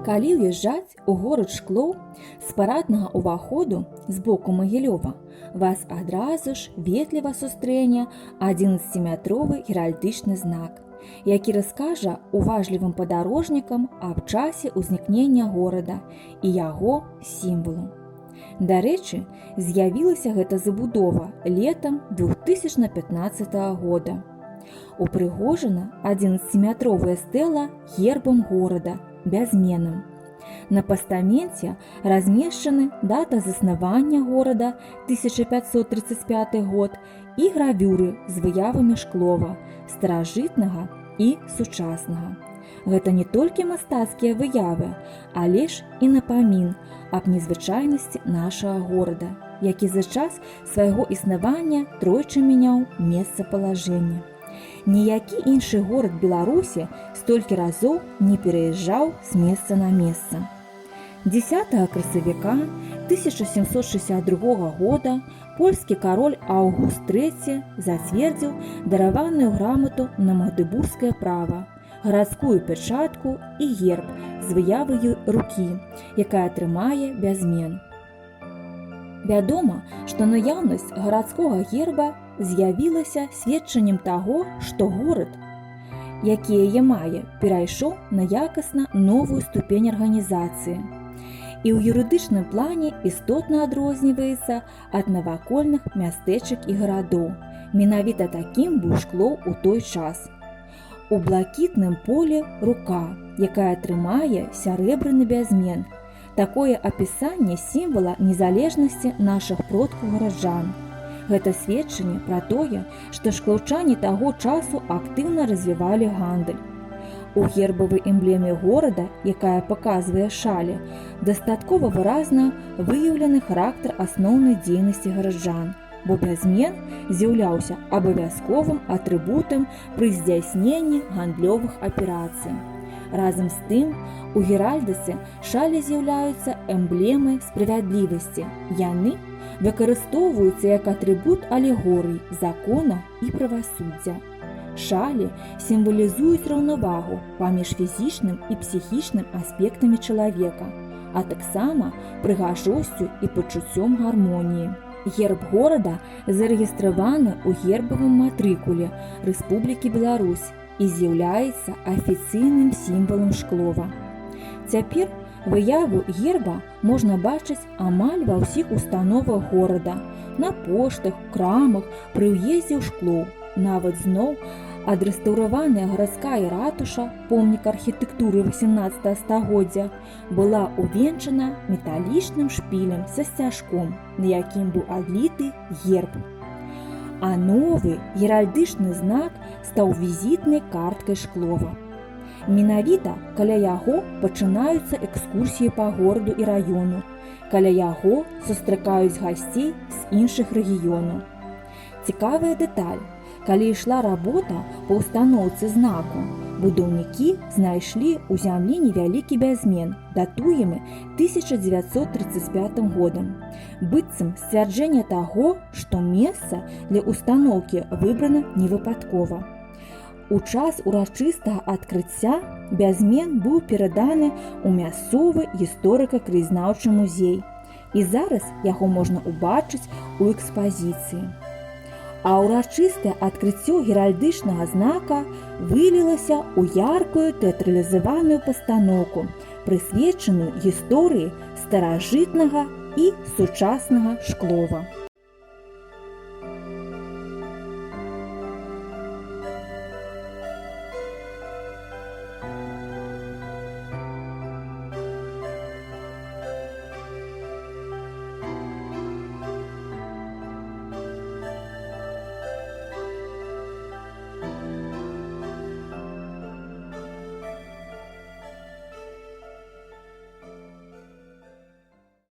Калі ўязджаць у горад Шклоў з параднага ўваходу з боку Магілёва, вас адразу ж ветліва сустрэне 11-метровы геральдычны знак, які раскажа уважлівым падарожнікам аб часе ўзнікнення горада і яго сімвалу. Дарэчы, з'явілася гэта забудова летам 2015 года. Упрыгожана 11-метровая стэла гербам горада, бязменным. На пастаменце размешчаны дата заснавання горада 1535 год і гравюры з выявамі Шклова, старажытнага і сучаснага. Гэта не толькі мастацкія выявы, але ж і напамін аб незвычайнасці нашага горада, які за час свайго існавання тройчы мяняў месцапалажэнне. Ніякі іншы горад Беларусі столькі разоў не пераязджаў з месца на месца. 10 красавіка 1762 года польскі кароль Аўгуст III зацвердзіў дараваную грамату на магдыбургскае права, гарадскую пячатку і герб з выяваю рукі, якая трымае бязмен. Вядома, што наяўнасць гарадскога герба з'явілася сведчаннем таго, што горад, які яе мае, перайшоў на якасна новую ступень арганізацыі і ў юрыдычным плане істотна адрозніваецца ад навакольных мястэчак і гарадоў. Менавіта такім быў Шклоў у той час. У блакітным полі рука, якая трымае сярэбраны бязмен. Такое апісанне сімвала незалежнасці нашых продкаў-гараджан. Гэта сведчанне пра тое, што шклоўчане таго часу актыўна развівалі гандаль. У гербавай эмблеме горада, якая паказвае шалі, дастаткова выразна выяўлены характар асноўнай дзейнасці гараджан, бо бязмен з'яўляўся абавязковым атрыбутам пры здзяйсненні гандлёвых аперацый. Разам з тым, у геральдыцы шалі з'яўляюцца эмблемай справядлівасці. Яны выкарыстоўваюцца як атрыбут алегорый, закона і правасуддзя. Шалі сімвалізуюць раўнавагу паміж фізічным і псіхічным аспектамі чалавека, а таксама прыгажосцю і пачуццём гармоніі. Герб горада зарэгістраваны ў гербавым матрыкуле Рэспублікі Беларусь і з'яўляецца афіцыйным сімвалам Шклова. Цяпер выяву герба можна бачыць амаль ва ўсіх установах горада, на поштах, крамах, пры ўездзе ў Шклоў. Нават зноў адрэстаўраваная гарадская ратуша, помнік архітэктуры 18 стагоддзя, была увенчана металічным шпілем са сцяжком, на якім быў адліты герб. А новы геральдычны знак стаў візітнай карткай Шклова. Менавіта каля яго пачынаюцца экскурсіі па гораду і раёну. Каля яго сустракаюць гасцей з іншых рэгіёнаў. Цікавая дэталь. Калі ішла работа па ўстаноўцы знаку, будаўнікі знайшлі ў зямлі невялікі бязмен, датуемы 1935 годам. Быццам сцвярджэнне таго, што месца для ўстаноўкі выбрана невыпадкова. У час урачыстага адкрыцця бязмен быў пераданы ў мясцовы гісторыка-краязнаўчы музей, і зараз яго можна ўбачыць у экспазіцыі. А ўрачыстае адкрыццё геральдычнага знака вылілася ў яркую тэатралізаваную пастаноўку, прысвечаную гісторыі старажытнага і сучаснага Шклова.